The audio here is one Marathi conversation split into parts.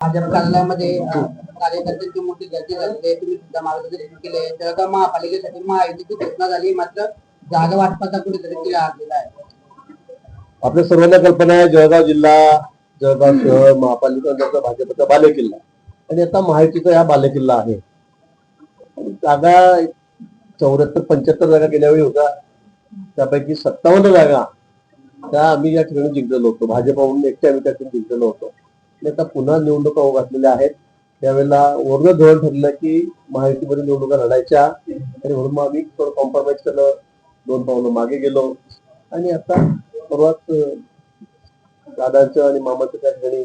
भाजप कार्यालयामध्ये कार्यकर्त्यांची मोठी गर्दी झाली. तुम्ही सुद्धा मार्गदर्शन केले. जळगाव महापालिकेसाठी महायुतीची घोषणा झाली, मात्र जागा वाटपाचा कुठेतरी तिला आलेला आहे. आपल्या सर्वांना कल्पना आहे, जळगाव जिल्हा, जळगाव शहर महापालिका भाजपचा बालेकिल्ला आणि आता महायुतीचा हा बालेकिल्ला आहे. जागा 74-75 जागा गेल्या वेळी होता, त्यापैकी 57 जागा त्या आम्ही या ठिकाणी जिंकलेलो होतो. भाजपाकडून एकट्या आम्ही त्या ठिकाणी जिंकलेलो होतो. आणि आता पुन्हा निवडणुका घातलेल्या आहेत. त्यावेळेला वर्ण धोरण ठरलं की महायुतीमध्ये निवडणुका लढायच्या आणि म्हणून मग आम्ही थोडं कॉम्प्रोमाइज केलं, 2 पावलं मागे गेलो आणि आता सर्वात दादांचं आणि मामाचं त्या ठिकाणी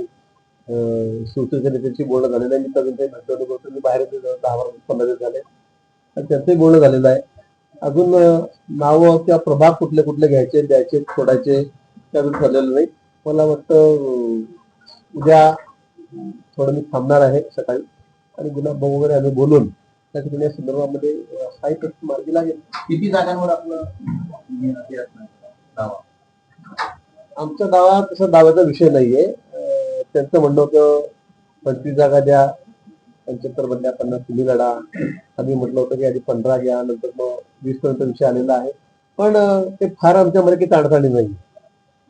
शिवसेनेच्या नेत्यांची बोलणं झालेलं आहे. मी तरुण बाहेर 10-15 दिवस झाले आणि त्यांचंही बोलणं झालेलं आहे. अजून नावं किंवा प्रभाग कुठले कुठले घ्यायचे, द्यायचे, सोडायचे त्यातून ठरलेलं नाही. मला वाटतं उद्या थोडं मी थांबणार आहे सकाळी आणि गुलाब भाऊ वगैरे आम्ही बोलून त्या ठिकाणी या संदर्भामध्ये साहित्य मार्गी लागेल. किती जागांवर आपलं दावा? आमचा दावा तसा दाव्याचा विषय नाहीये. त्यांचं म्हणणं होतं 25 जागा द्या, 75 मधल्या 50 तुम्ही लढा. आम्ही म्हटलं होतं की आधी 15 घ्या, नंतर मग 20 पर्यंत विषय आलेला आहे. पण ते फार आमच्यामध्ये काही ताणताणी नाही.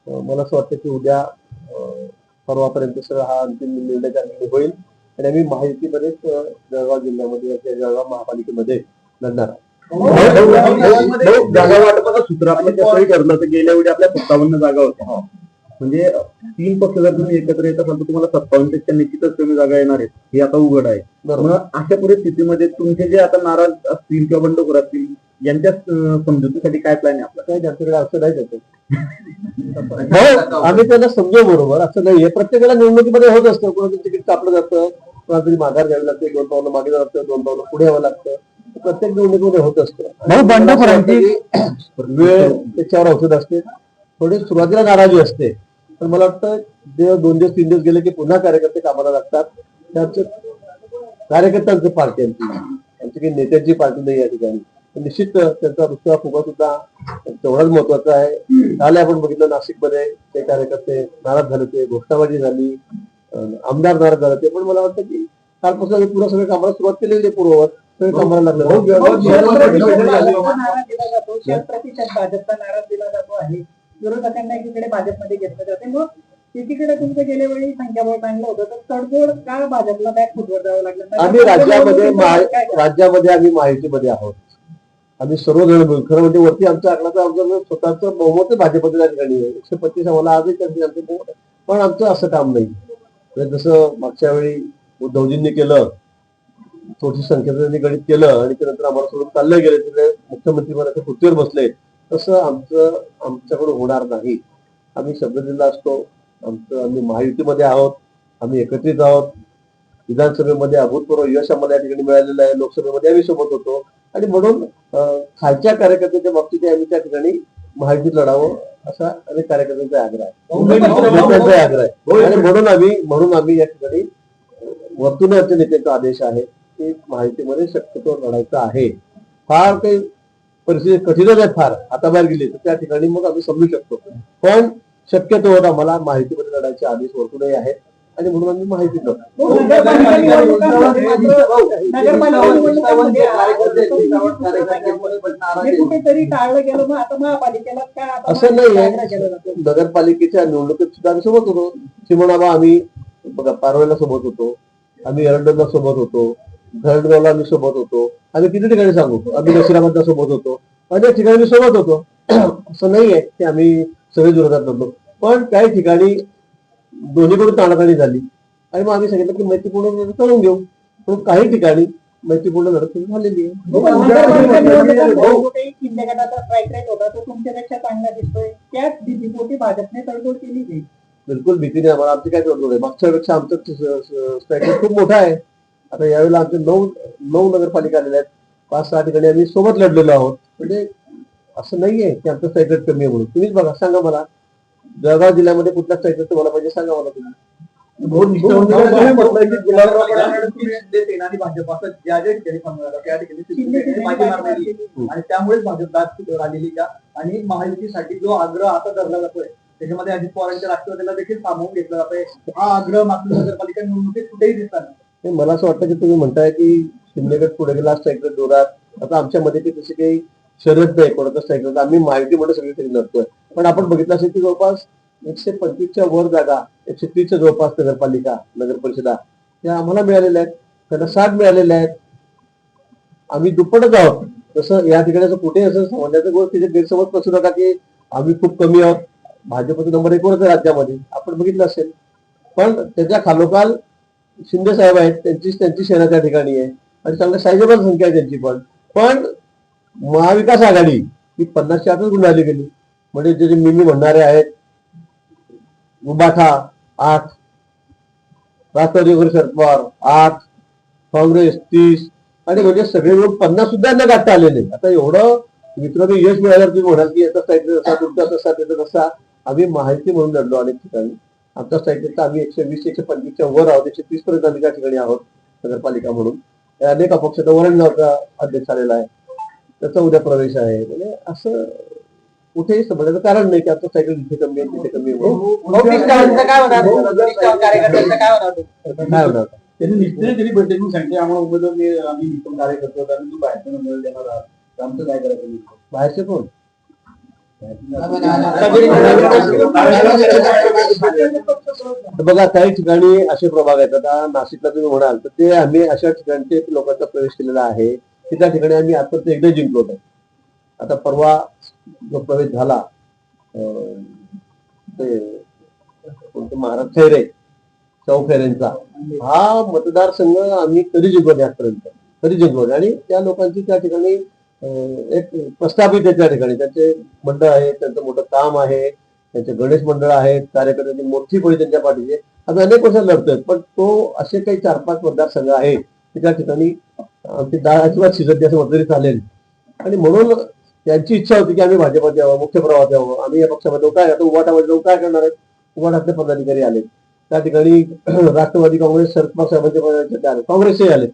मला असं वाटतं की उद्या परवापर्यंत सगळं हा अंतिम निर्णय त्या ठिकाणी होईल आणि आम्ही महायुतीमध्येच जळगाव जिल्ह्यामध्ये जळगाव महापालिकेमध्ये लढणार आहोत. जागा वाटपाचं सूत्र आपलं कसंही ठरलं तर गेल्या वेळी आपल्या 57 जागा होत्या. म्हणजे 3 पक्ष जर तुम्ही एकत्र येत असाल तर तुम्हाला 57 पेक्षा निश्चितच कमी जागा येणार आहेत, हे आता उघड आहे. मग अशा परिस्थितीमध्ये तुमचे जे आता नाराज असतील किंवा बंडखोर असतील यांच्या समजुतीसाठी काय प्लॅन आहे आपला? काय त्यांच्याकडे असं नाही त्याचं आम्ही त्यांना समजू बरोबर. असं नाहीये, प्रत्येकाला निवडणुकीमध्ये होत असतं. कोणाचं तिकीट कापलं जातं, कोणातरी माघार घ्यावी लागते, 2 पावलं मागे जावं लागतं, 2 पावलं पुढे यावं लागतं. प्रत्येक निवडणुकीमध्ये होत असतं. वेळ त्याच्यावर औषध असते. थोडी सुरुवातीला नाराजी असते, पण मला वाटतं 2 दिवस 3 दिवस गेले की पुन्हा कार्यकर्ते कामाला लागतात. त्याच कार्यकर्त्यांची पार्टी आमची काही नेत्यांची पार्टी नाही या ठिकाणी. निश्चित त्यांचा दुसरा फुगा सुद्धा तेवढाच महत्वाचा आहे. काल आपण बघितलं नाशिकमध्ये ते कार्यकर्ते नाराज झाले, ते घोषणाबाजी झाली, आमदार नाराज झाले ते. पण मला वाटतं की कालपासून पुन्हा सगळ्या कामाला सुरुवात केलेली आहे. पूर्ववत सगळे कामाला लागले. भाजपचा नाराज दिला जातो आहे, विरोधकांना एकीकडे भाजपमध्ये घेतलं जाते. मग एकीकडे तुमचं गेल्या वेळी संख्याबळ चांगलं होतं, तर तडजोड का भाजपला बॅक फुटवर जावं लागलं? आम्ही राज्यामध्ये आम्ही माहितीमध्ये आहोत. आम्ही सर्वजण मिळून खरं म्हणजे वरती आमच्या आकडाचा आमचं स्वतःचं बहुमत भाजपच्या त्या ठिकाणी आहे. 125 आम्हाला आजही त्यांचे आमचं बहुमत. पण आमचं असं काम नाही. जसं मागच्या वेळी उद्धवजींनी केलं, थोडी संख्या त्यांनी गणित केलं आणि त्यानंतर आम्हाला सोडून चालले गेले, तिथे मुख्यमंत्री पदाच्या खुर्चीवर बसले. तसं आमच्याकडून होणार नाही. आम्ही शब्द दिला असतो. आम्ही महायुतीमध्ये आहोत, आम्ही एकत्रित आहोत. विधानसभेमध्ये अभूतपूर्व यश आम्हाला या ठिकाणी मिळालेलं आहे. लोकसभेमध्ये आम्ही सोबत होतो आणि म्हणून खालच्या कार्यकर्त्यांच्या बाबतीत आम्ही त्या ठिकाणी महायुतीत लढावं असा अनेक कार्यकर्त्यांचा आग्रह आहे. आणि म्हणून आम्ही या ठिकाणी वरतून आमच्या नेत्यांचा आदेश आहे की महायुतीमध्ये शक्यतो लढायचं आहे. फार काही परिस्थिती कठीणच आहे, फार हाताबाहेर गेली तर त्या ठिकाणी मग आम्ही समजू शकतो. पण शक्यतो आम्हाला माहितीमध्ये लढायचे आदेश वरतूनही आहेत आणि म्हणून आम्ही माहिती करतो. असं नाही आहे. नगरपालिकेच्या निवडणुकीत सुद्धा आम्ही सोबत होतो. चिमणाबा आम्ही बघा पारवेला सोबत होतो, आम्ही एरंडोला सोबत होतो, धरणगावला आम्ही सोबत होतो. आम्ही किती ठिकाणी सांगू, आम्ही नशिराबादला सोबत होतो, अनेक ठिकाणी सोबत होतो. असं नाही आहे की आम्ही सगळे विरोधात नव्हतो. पण काही ठिकाणी दोन्हीकडून ताणाताणी झाली आणि मग आम्ही सांगितलं की मैत्रीपूर्ण लढत करून घेऊ. पण काही ठिकाणी मैत्रीपूर्ण लढत झालेली आहे. तुमच्यापेक्षा चांगला दिसतोय, त्याच भीतीपोटी भाजपने तडजोड केली नाही. बिलकुल भीती नाही आम्हाला. आमची काय तडजोड आहे? मागच्यापेक्षा आमचं स्ट्रॅटेजी खूप मोठा आहे. आता यावेळेला आमचे 9 नगरपालिका आलेल्या आहेत. 5-6 ठिकाणी आम्ही सोबत लढलेलो आहोत. म्हणजे असं नाहीये की आमचं स्ट्रॅटेजी कमी आहे म्हणून. तुम्हीच बघा, सांगा मला जळगाव जिल्ह्यामध्ये कुठल्या स्ट्रॅटेजी तुम्हाला पाहिजे सांगा मला तुम्ही. आणि त्यामुळेच भाजप आलेली का आणि महायुतीसाठी जो आग्रह आता धरला जातोय त्याच्यामध्ये अजित पवारांच्या राष्ट्रवादीला देखील सामावून घेतलं जातंय. हा आग्रह मागील नगरपालिका निवडणुकीत कुठेही दिसला नाही. हे मला असं वाटतं की तुम्ही म्हणताय की शिंदेगड पुढे गेला स्ट्रायकर जोरात. आता आमच्या मध्ये की तशी काही शर्यत नाही कोणाचा स्ट्रायकर. आम्ही माहिती म्हणून सगळीकडे लढतोय. पण आपण बघितलं असेल की जवळपास 125च्या वर जागा, 130च्या जवळपास नगरपालिका नगर परिषदा त्या आम्हाला मिळालेल्या आहेत. त्यांना 60 मिळालेल्या आहेत. आम्ही दुप्पटच आहोत. तसं या ठिकाणी असं कुठे असं समजण्याचं गोष्ट तिथे गैरसमज पसरू नका की आम्ही खूप कमी आहोत. भाजपचा नंबर 1 वरच आहे राज्यामध्ये, आपण बघितलं असेल. पण त्याच्या खालोखाल शिंदे साहेब आहेत, त्यांची सेना त्या ठिकाणी आहे आणि चांगल्या सायझेबल संख्या आहे त्यांची. पण महाविकास आघाडी ही 50च्या आतच गुंडाळली गेली. म्हणजे जे मिमी म्हणणारे आहेत, उबाठा 8, राष्ट्रवादी काँग्रेस शरद पवार 8, काँग्रेस 30 आणि म्हणजे सगळे मिळून 50 सुद्धा न गाठता आलेले. आता एवढं मित्रांनो यश मिळाल्यावर तुम्ही म्हणाल की याचा साईडचा तसा, तुमचा तसा, त्याचा तसा. आम्ही माहिती म्हणून लढलो अनेक ठिकाणी. आमच्या साईडचा आम्ही 120-125च्या वर आहोत. 130 पर्यंत आम्ही त्या ठिकाणी आहोत नगरपालिका म्हणून. अनेक अपक्षाचा वरणगावचा अध्यक्ष आलेला आहे, त्याचा उद्या प्रवेश आहे. म्हणजे असं कुठेही समजण्याचं कारण नाही की आमचं सायकल इथे कमी आहे तिथे कमी आहे. काय होणार? त्यांनी निश्चित त्यांनी बैठकीतून सांगितले आम्हाला उमेदवार आम्ही निकम कार्यकर्ते होतो आणि तू बाहेरचं नंबर देणार आहात. आमचं काय करायचं? बाहेरचे कोण बघा, काही ठिकाणी असे प्रभाग आहेत. आता नाशिकला तुम्ही म्हणाल तर ते आम्ही अशा ठिकाणचे लोकांचा प्रवेश केलेला आहे की त्या ठिकाणी आम्ही आतापर्यंत एकदा जिंकलो होतो. आता परवा जो प्रवेश झाला ते कोणते महाराज खैरे, चौखैरेंचा, हा मतदारसंघ आम्ही कधी जिंकलो आजपर्यंत, कधी जिंकलो. आणि त्या लोकांची त्या ठिकाणी एक प्रस्थापित आहे. त्या ठिकाणी त्यांचे मंडळ आहे, त्यांचं मोठं काम आहे, त्यांचे गणेश मंडळ आहेत, कार्यकर्त्यांची मोठी पळी त्यांच्या पाठीचे. आता अनेक वर्ष लढतोय. पण तो असे काही 4-5 मतदारसंघ आहे की त्या ठिकाणी आमची डाळ अजिबात शिजत असं म्हटलं तरी चालेल. आणि म्हणून त्यांची इच्छा होती की आम्ही भाजपात यावं, मुख्य प्रवाहात यावं. आम्ही या पक्षामध्ये काय आता उबाटामध्ये जाऊन काय करणार आहेत? उबाटातले पदाधिकारी आले त्या ठिकाणी. राष्ट्रवादी काँग्रेस शरद पवार साहेबांचे आले, काँग्रेसचे आले,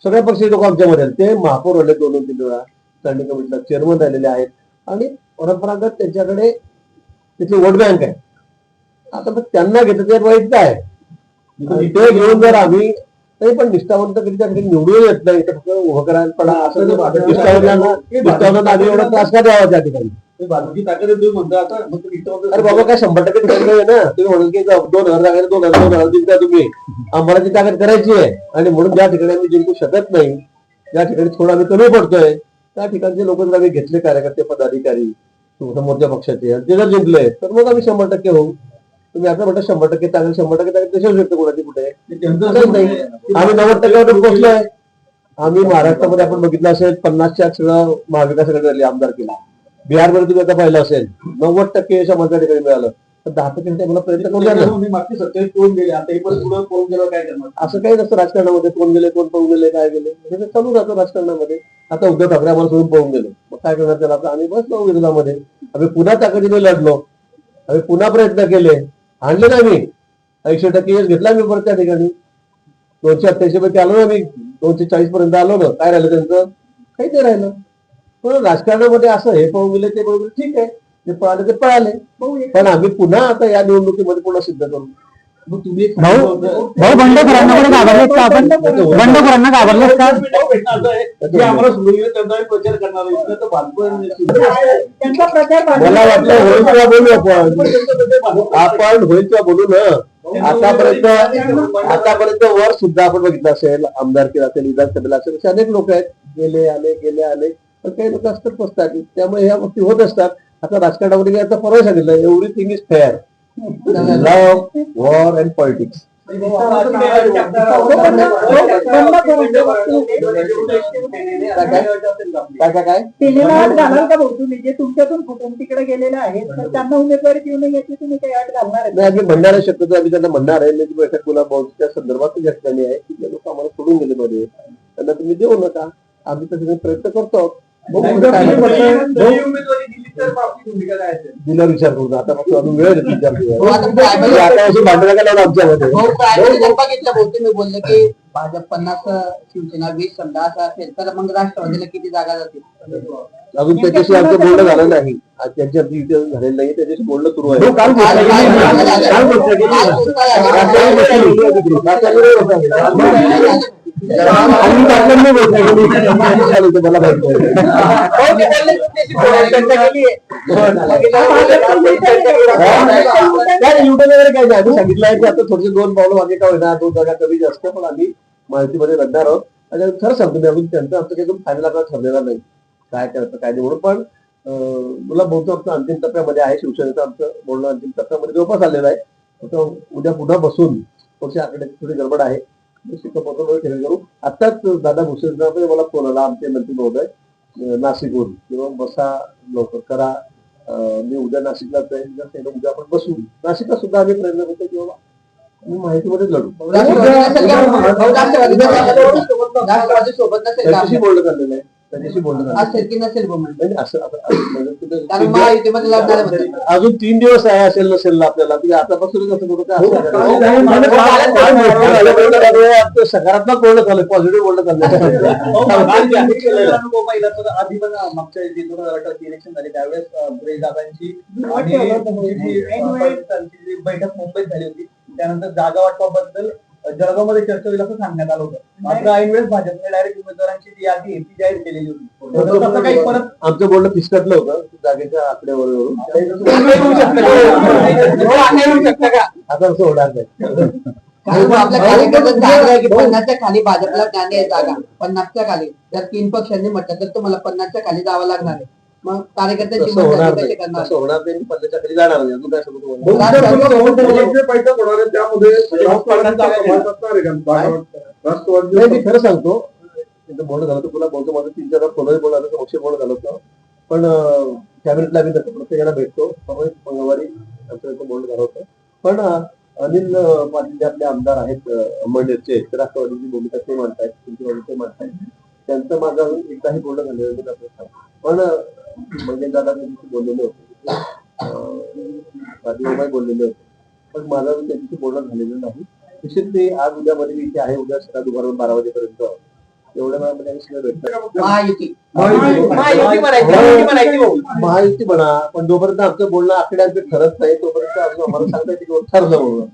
सगळ्या पक्षाचे लोक आमच्यामध्ये आले. ते महापौर आले 2-3 वेळा, स्टँडिंग कमिटीला चेअरमन राहिलेले आहेत आणि परंपरागत त्यांच्याकडे तिथली वोट बँक आहे. आता मग त्यांना घेतलं ते वाईट काय? ते घेऊन जर आम्ही नाही पण निष्ठावंत कधी त्या ठिकाणी निवडून येत नाही, तर फक्त उभं करायला पडा असं निष्ठावंतांना आधी एवढा त्रास का द्यावा त्या ठिकाणी? बाजूची ताकद तुम्ही म्हणता आता अरे बाबा काय 100% ठरलं आहे ना. तुम्ही म्हणून की 2000 जागा 2000 जिंकता तुम्ही, आम्हाला ती ताकद करायची आहे. आणि म्हणून ज्या ठिकाणी आम्ही जिंकू शकत नाही, ज्या ठिकाणी थोडं आम्ही कमी पडतोय, त्या ठिकाणचे लोक जर आम्ही घेतले कार्यकर्ते पदाधिकारी समोरच्या पक्षाचे, ते जर जिंकले तर मग आम्ही 100% होऊ. तुम्ही आता म्हणता 100% ताकद 100% ताकद कशी शकतो कोणाची कुठे? आम्ही 90% पोहोचलोय. आम्ही महाराष्ट्रामध्ये आपण बघितलं असेल 50च्या सगळं महाविकास आघाडी आमदार केला. बिहारमध्ये तुम्ही आता पाहिलं असेल 90% समाजच्या ठिकाणी मिळालं. तर 10% मला प्रयत्न करून द्या. मागची 27 कोण गेले, आता हे पण पुढे कोण गेलं काय करणार? असं काही नसतं राजकारणामध्ये. कोण गेले, कोण पळून गेले, काय गेले, हे चालू राहतं राजकारणामध्ये. आता उद्धव ठाकरे आम्हाला सोडून पळून गेले, मग काय करणार त्याला? आता आम्ही बसलो विरोधामध्ये. आम्ही पुन्हा ताकदीने लढलो, आम्ही पुन्हा प्रयत्न केले, आणले ना आम्ही 80% यश घेतला आम्ही परत त्या ठिकाणी. 288 पैकी आलो ना आम्ही, 240 पर्यंत आलो ना. काय राहिलं त्यांचं? काही नाही राहिलं. पण राजकारणामध्ये असं हे पळून गेले ते पळून गेले, ठीक आहे, जे पळाले ते पळाले. पण आम्ही पुन्हा आता या निवडणुकीमध्ये पुन्हा सिद्ध करू. मग तुम्ही बंडखोरांना घाबरलेत का आपण? बंडखोरांना घाबरलेत का? आम्हाला सोडून गेले त्यांचा प्रचार करणार आहे. तर त्यांचा प्रचार मला वाटलं होईल तेव्हा बोलू आपण होईल तेव्हा बोलू ना. आतापर्यंत वर सुद्धा आपण बघितलं असेल, आमदारकी असेल, विधानसभेला असेल, असे अनेक लोक आहेत, गेले आले. पण काही लोक असतात बसतात, त्यामुळे ह्या गोष्टी होत असतात. आता राजकारणामध्ये आता परवा सांगितलं, everything is fair, love, war and politics. काय जे तुमच्यातून फुटून तिकडे गेलेले आहेत तर त्यांना उमेदवारी देऊ नये याची तुम्ही काही अट घालणार नाही? आम्ही म्हणणार आहे, शक्यतो आम्ही त्यांना म्हणणार आहे. म्हणजे बैठक मुलाबाबतच्या संदर्भात घटना आहे की जे लोक आम्हाला सोडून गेले मध्ये त्यांना तुम्ही देऊ नका. आम्ही तसे प्रयत्न करतो. दिला विचार करू आता फक्त अजून वेळ आहे विचार हो, आता primary- आता भांडणं करायला आमच्यामध्ये भाऊ प्रायव्हेट जर बघितलं बहुतेक मी बोलले की भाजप 50 शिवसेना 20 समजा असं असेल तर मग राष्ट्रवादीला किती जागा जातील? अजून त्याच्याशी आमचं बोलणं झालं नाही आज त्यांची आमची इथे झालेलं नाही त्याच्याशी बोलणं सुरू आहे काल काल- काल- काल- काल- मला युट्यूब वगैरे काही नाही आम्ही सांगितलं आहे की आता थोडेसे 2 पावलं मागे का होईना 2 जागा कमी जास्त पण आम्ही माहितीमध्ये लढणार आहोत आणि खरं सांगतो मी अजून त्यांचं आमचं काही फायनल आपल्याला ठरलेला नाही काय करायचं काय नाही म्हणून पण मला बोलतो आमचं अंतिम टप्प्यामध्ये आहे शिवसेनेचं आमचं बोलणं अंतिम टप्प्यामध्ये जवळपास आलेलं आहे फक्त उद्या पुन्हा बसून थोडीशी आकडे थोडी गडबड आहे ठेवी करू आताच दादा भुसेंचा मला फोन आला आमचे मंत्री महोदय नाशिकहून किंवा बसा लवकर करा मी उद्या नाशिकलाच आहे उद्या आपण बसू नाशिकला सुद्धा आम्ही प्रयत्न करतो की बाबा मी माहितीमध्ये लढू राष्ट्रवादी सोबत नसेल का? त्याच्याशी बोलणं चाललेलं आहे त्याच्याशी बोलणं झालं असेल की नसेल बा म्हणजे? असं म्हणजे कारण महायुतीमध्ये लढणारे होते. अजून 3 दिवस आहे असेल नसेल आपल्याला तुम्ही आतापासूनच असं कुठं काय असं सकारात्मक बोलणं चालू पॉझिटिव्ह बोलणं चाललंय आधी पण मागच्या 2018 इलेक्शन झाले त्यावेळेस दादांची जी बैठक मुंबईत झाली होती त्यानंतर जागा वाटपाबद्दल जळगावमध्ये चर्चा होईल असं सांगण्यात आलं होतं मात्र ऐन वेळेस भाजपने डायरेक्ट उमेदवारांची जी यादी आहे ती जाहीर केलेली होती तसं काही परत आमचं बोलणं फिसकटलं होतं जागेच्या आकड्यावरून आता असं होणार नाही कारण आपल्या कार्यकर्त्यांचा आग्रह आहे की 50च्या खाली भाजपला जाणे आहे जागा 50च्या खाली जर 3 पक्षांनी म्हटलं तर तुम्हाला 50च्या खाली जावं लागणार आहे मग कार्यकर्त्यांची तसं होणार मतं कशी नाही करणार? तसं होणार नाही पल्ल्याच्या खाली जाणार नाही अजून काय सांगू तुम्हाला बैठक होणार आहे त्यामध्ये नाही मी खरं सांगतो तिथं बोलणं झालं होतं पुन्हा बोलतो माझं 3-4 फोनही बोलणं झालं पक्ष बोलणं झालं होतं पण कॅबिनेटला आम्ही प्रत्येकाला भेटतो मंगळवारी आमचं इथं बोलणं झालं होतं पण अनिल पाटील जे आपले आमदार आहेत मंडळचे राष्ट्रवादीची भूमिका ते मांडतायत तुमची भूमिका ते मांडतायत त्यांचं माझं अजून एकदाही बोलणं झालेलं नाही पण म्हणजे दादा त्यांच्याशी बोललेले होते राजीवबाई बोललेले होते पण माझं अजून त्यांच्याशी बोलणं झालेलं नाही निश्चित ते आज उद्यामध्ये मी इथे आहे उद्या सकाळ दुपारून 12 वाजेपर्यंत एवढ्या वेळामध्ये आम्ही सगळं भेटतो महायुती म्हणा पण जोपर्यंत आमचं बोलणं आकड्यांचं ठरत नाही तोपर्यंत अजून आम्हाला सांगता येते की ठरलं म्हणून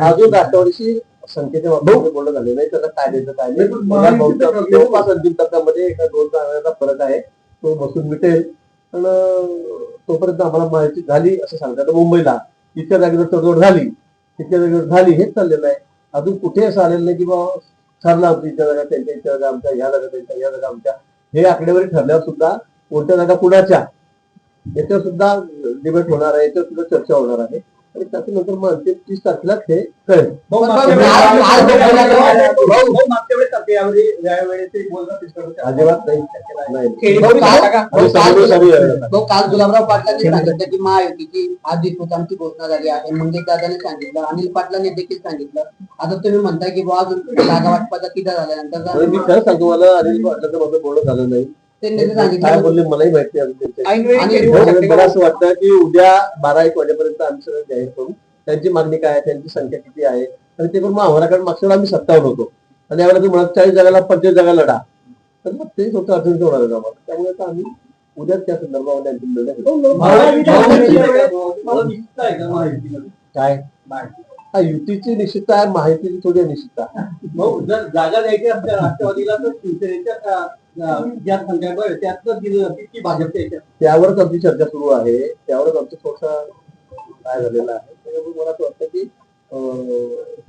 अजून राष्ट्रवादीशी संख्येच्या बाबतीत बोलणं झालेलं नाही त्याला काय द्यायचं काय नाही जवळपास अंतिम टप्प्यामध्ये 1-2 जागांचा फरक आहे तो बसून मिटेल पण तोपर्यंत आम्हाला माहिती झाली असं सांगतात मुंबईला इतक्या जागेवर तडजोड झाली तितक्या जागेवर झाली हेच चाललेलं आहे अजून कुठे असं आलेलं नाही की बाबा ठरला आमच्या इथल्या जागा त्यांच्या इथल्या जागा आमच्या ह्या जागा त्यांच्या ह्या जागा आमच्या हे आकडेवारी ठरल्यावर सुद्धा कोणत्या जागा कुणाच्या याच्यावर सुद्धा डिबेट होणार आहे याच्यावर सुद्धा चर्चा होणार आहे आणि त्याच्यानंतर मग अंतिम 30 तारखेला हे कळेल अजिबात नाही काल गुलाबराव पाटलांनी सांगितलं की महायुतीची अधिकृत आमची घोषणा झाली आहे मंगेश दादाने सांगितलं अनिल पाटलांनी देखील सांगितलं आता तुम्ही म्हणताय की बुवा अजून जागा वाटपाचा किती झाल्यानंतर मी खरं सांगतो मला अनिल पाटलाचं माझं बोलणं झालं नाही त्यांनी काय सांगितलं बोलले मलाही माहिती आहे मला असं वाटतं की उद्या 12-1 वाजेपर्यंत आम्ही सगळं जाहीर करू त्यांची मागणी काय आहे त्यांची संख्या किती आहे आणि ते पण मग आम्हाला कारण मागच्या वेळेला आम्ही 57 होतो आणि यावेळेला तुम्ही म्हणत 40 जागाला 25 जागा लढा तर मग ते फक्त अडचणीत होणार आहे आम्हाला त्यामुळे आता आम्ही उद्या त्या संदर्भामध्ये अंतिम निर्णय काय हा युतीची निश्चितता आहे माहितीची थोडी निश्चितता जर जागा द्यायची असल्या राष्ट्रवादीला तर शिवसेनेच्या ज्या संख्या त्यात दिलं की भाजपच्या याच्यात त्यावरच आमची चर्चा सुरू आहे त्यावरच आमचं थोडसा काय झालेलं आहे त्यामुळे मला असं वाटतं की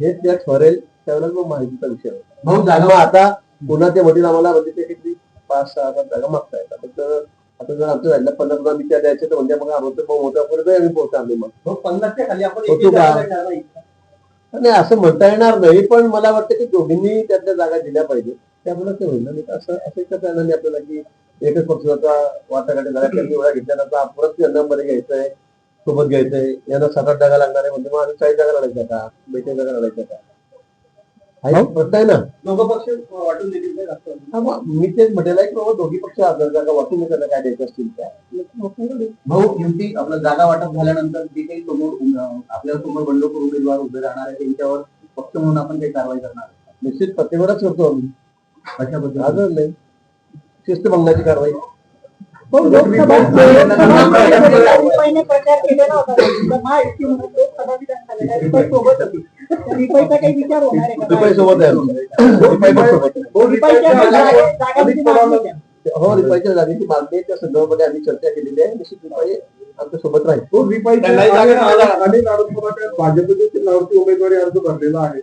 हे त्या ठरेल त्यावेळेला मग माहितीचा विषय भाऊ मग आता पुन्हा ते वडील आम्हाला म्हणजे ते किती 5-6 जागा मागतायत आता जर आमच्या राहिल्या 50 मी त्या द्यायचे तर म्हणजे मग आमचं मोठ्यापर्यंत आम्ही पोहोचणार मग 50च्या खाली आपण होतो का? नाही असं म्हणता येणार नाही पण मला वाटतं की दोघींनी त्यातल्या जागा दिल्या पाहिजे त्यामुळे ते होईल नाही असं असं करता नाही आपल्याला की एकच पक्षाचा वाटाघाटी झाला त्यांनी एवढा घेतल्यानंतर परत यांना मध्ये घ्यायचंय सोबत घ्यायचंय यांना 7-8 जागा लागणार आहे म्हणजे मग आम्ही 40 जागा लढायच्या का 42 जागा लढायच्या का प्रश्न आहे ना. दोघं पक्ष वाटून देतील ते राष्ट्रवादी. हा, मग मी तेच म्हटलेलं आहे की बाबा दोघी पक्ष हजार जागा वाटून त्याला काय द्यायचं असतील त्या. भाऊ युती आपलं जागा वाटप झाल्यानंतर जे काही समोर आपल्या समोर बंडखोर उमेदवार उभे राहणार आहे त्यांच्यावर पक्ष म्हणून आपण काही कारवाई करणार आहे. निश्चित प्रतिवादच करतो आम्ही. अशा पद्धतीने आजच नाही शिस्तभंगाची कारवाई. रिपाईने प्रचार केलेला होता महायुती म्हणून लोकसभा विधानसभेला रिपाई सोबत होती. तर रिपाईचा काही विचार होणार आहे का? रिपाई सोबत आहे. रिपाई पण सोबत आहे. रिपाईच्या जागांची मागणी द्या. हो, रिपाईच्या जागेची मागणी त्या संदर्भामध्ये आम्ही चर्चा केलेली आहे. निश्चित रिपाई आमच्या सोबत राहील. भाजपच्या चिन्हावरती उमेदवारी अर्ज भरलेला आहे,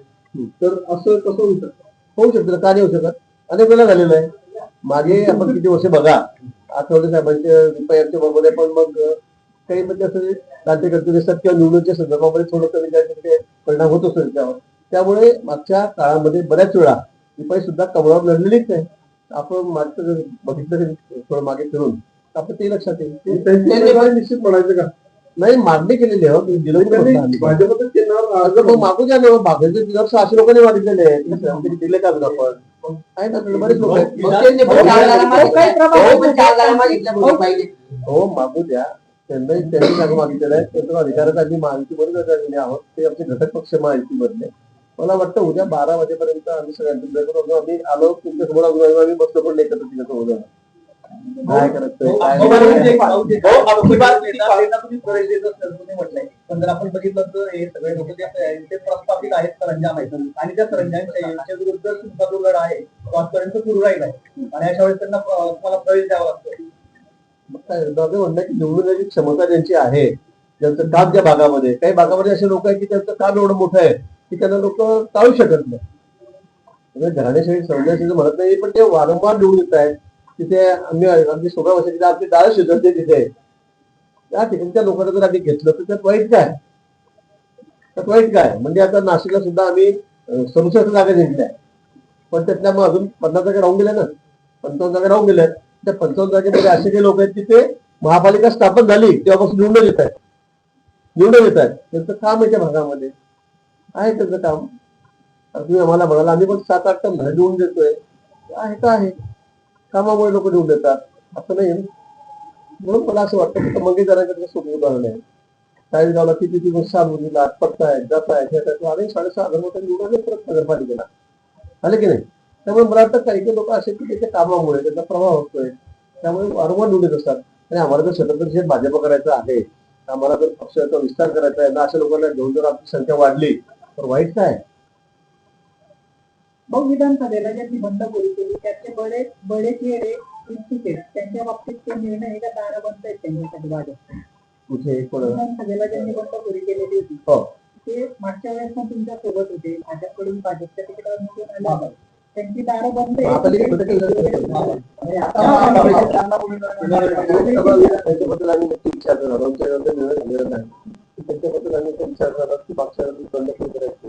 तर असं कसं होऊ शकतं? होऊ शकतं, का नाही होऊ शकत? अनेक वेळा झालेलं आहे. मागे आपण किती वर्ष बघा, आठवले साहेबांच्या रिपाईच्या बरोबर, पण मग काही म्हणजे असं राज्यकर्ते दिसतात किंवा निवडणुकीच्या संदर्भामध्ये थोडं कमी जास्त परिणाम होत असतो त्याच्यावर. त्यामुळे मागच्या काळामध्ये बऱ्याच वेळा रिपाई सुद्धा कमळावर लढलेलीच आहे. आपण मागचं बघितलं थोडं मागे फिरून आपण ते लक्षात येईल. निश्चित म्हणायचं का? नाही, मागणी केलेली आहे. भाजपच्या चिन्हावर मग मागू द्या ना. मागायचे चिन्ह 600 लोकांनी मागितलेले आहेत. दिले का आपण? आहेत आपल्याला बरेच लोक आहेत. हो, मागू द्या. त्यांनी जागा मागितलेलं आहे. त्यांचा अधिकारात आम्ही महायुतीमध्ये दिले आहोत. ते आमचे घटक पक्ष महायुतीमधले. मला वाटतं उद्या 12 वाजेपर्यंत आम्ही सगळ्यांना आम्ही आलो तुमच्या समोर आम्ही बसलो पण एकत्र तिच्यासमोर काय करायचं पण जर आपण बघितलं तर हे सगळे लोक जे आहेत ते प्रस्थापित आहेत सरंजाम आहेत आणि त्या सरंजामच्या विरुद्ध तुमचा जो लढा आहे तो आजपर्यंत सुरू राहिला आहे आणि अशा वेळेस त्यांना तुम्हाला प्रवेश द्यावा लागतो. मग काय म्हणणं की निवडण्याची क्षमता ज्यांची आहे, ज्यांचं काम ज्या भागामध्ये, काही भागामध्ये असे लोक आहेत की त्यांचं काम एवढं मोठं आहे की त्यांना लोक टाळू शकत नाही. घराण्याशाही संध्याशी म्हणत नाही, पण ते वारंवार निवडून येत आहेत. तिथे आम्ही अगदी 16 वर्षाची आमची डाळ शिजवते तिथे. त्या ठिकाणच्या लोकांना जर आम्ही घेतलं तर त्यात वाईट काय? त्यात वाईट काय? म्हणजे आता नाशिकला सुद्धा आम्ही 67 जागा जिंकल्या, पण त्यातल्या मग अजून 50 जागा राहून गेल्या ना. 55 जागा राहून गेल्या. त्या 55 जागेमध्ये असे काही लोक आहेत तिथे महापालिका स्थापन झाली तेव्हापासून निवडून येत आहेत. त्यांचं काम आहे त्या भागामध्ये आहे. त्याचं काम तुम्ही आम्हाला म्हणाला आम्ही पण 7-8 टन निवडून देतोय. आहे का? आहे कामामुळे लोक निवडून देतात असं नाही. म्हणून मला असं वाटतं की मंगेशकरांकडे सोपं उदाहरण आहे. चाळीसगावला किती सार्वजनिक पत्ता आहेत, जात आहेत, अनेक 6.5 मोठे निवडून परत नगरपालिकेला आले की नाही. त्यामुळे मला वाटतं काही लोक असे की त्याच्या कामामुळे त्याचा प्रभाव होतोय, त्यामुळे वारंवार निवडून असतात. आणि आम्हाला जर छत्रपती भाजप करायचं आहे, आम्हाला जर पक्षाचा विस्तार करायचा आहे ना, अशा लोकांना घेऊन जर आपली संख्या वाढली तर वाईट काय? मग विधानसभेला ज्यांनी बंडखोरी केली त्याचे बडे चेहरे इच्छुक आहेत, त्यांच्या बाबतीत ते निर्णय हे का दारा बंद आहेत त्यांच्यासाठी भाजप? कुठे विधानसभेला ज्यांनी बंडखोरी केलेली होती ते मागच्या वेळेस पण तुमच्या सोबत होते, भाजपकडून भाजपच्या तिकिटावर निवडून आले, त्यांची दारं बंद त्याच्याबद्दल आम्ही नक्की विचार करणार. त्याच्याबद्दल आम्ही विचार करणार की मागच्या बंडखोरी करायची.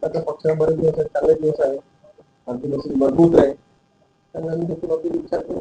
आता पक्षाला बरेच दिवस आहेत, चांगले दिवस आहे, आमची मजबूत आहे. त्यामुळे आम्ही विचार करू.